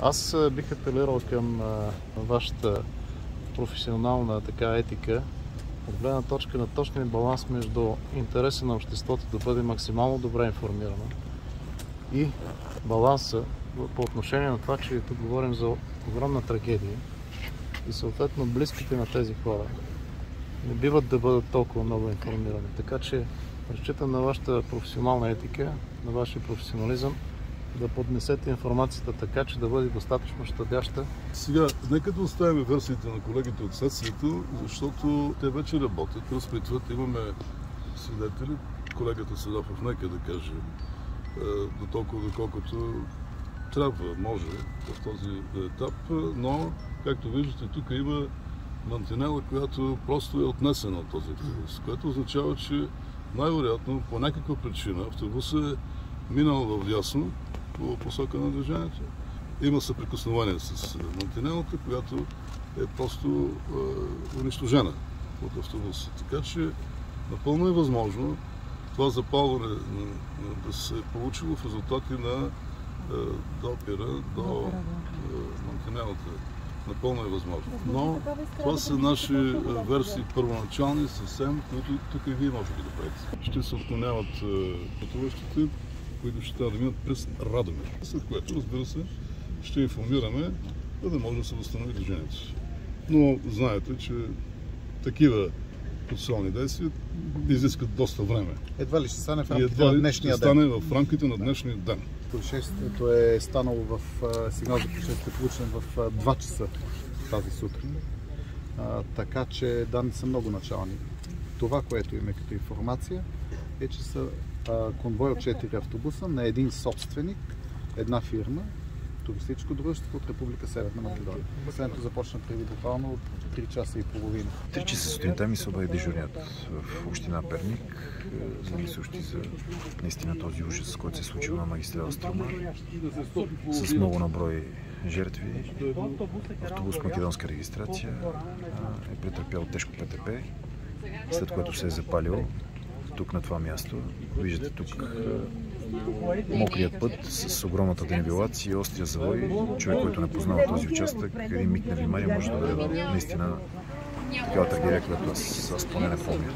Аз бих апелирал към вашата професионална етика, от гледна точка на точния баланс между интереса на обществото да бъде максимално добре информирано и баланса по отношение на това, че тук говорим за огромна трагедия и съответно близките на тези хора не биват да бъдат толкова много информирани. Така че разчитам на вашата професионална етика, на вашия професионализъм да поднесете информацията така, че да бъде достатъчно щадяща. Сега, нека да оставим версиите на колегите от следствието, защото те вече работят, разпитват, имаме свидетели. Колегата Седофов, нека да каже, до толкова, доколкото трябва, може в този етап, но, както виждате, тук има мантинела, която просто е отнесена от този автобус, което означава, че най-вероятно по някаква причина автобусът е минал в дясно по посока на движението. Има съприкосновение с мантинелата, която е просто унищожена от автобуса. Така че напълно е възможно това запалване да се е получило в резултати на допира до мантинелата. Напълно е възможно. Но това са наши версии първоначални, съвсем, които тук и вие можете да правите. Ще се отклоняват пътуващите, които ще трябва да минат през Радомир. След което, разбира се, ще информираме, за да може да се възстанови движението. Но знаете, че такива процесуални действия изискат доста време. Едва ли ще стане в рамките на днешния ден? Ще стане в рамките на днешния ден. Происшествието е станало в сигнал за происшествие, получен в 2 часа тази сутрин. Така че данни са много начални. Това, което имаме като информация, е, че са конвой от 4 автобуса на един собственик, една фирма, туристическо дружество от Република Северна Македония. Последното започна преди буквално 3 часа и половина. 3 часа сутринта ми се обади дежурният в община Перник, за да ми съобщи за наистина този ужас, който се е случил на магистрала Струма, с много наброй жертви. Автобус македонска регистрация е претърпял тежко ПТП, след което се е запалил тук на това място. Виждате тук мокрият път с огромната денивелация и острия завой. Човек, който не познава този участък, един миг на внимание може да бъде наистина такава трагедия, която аз поне не помня.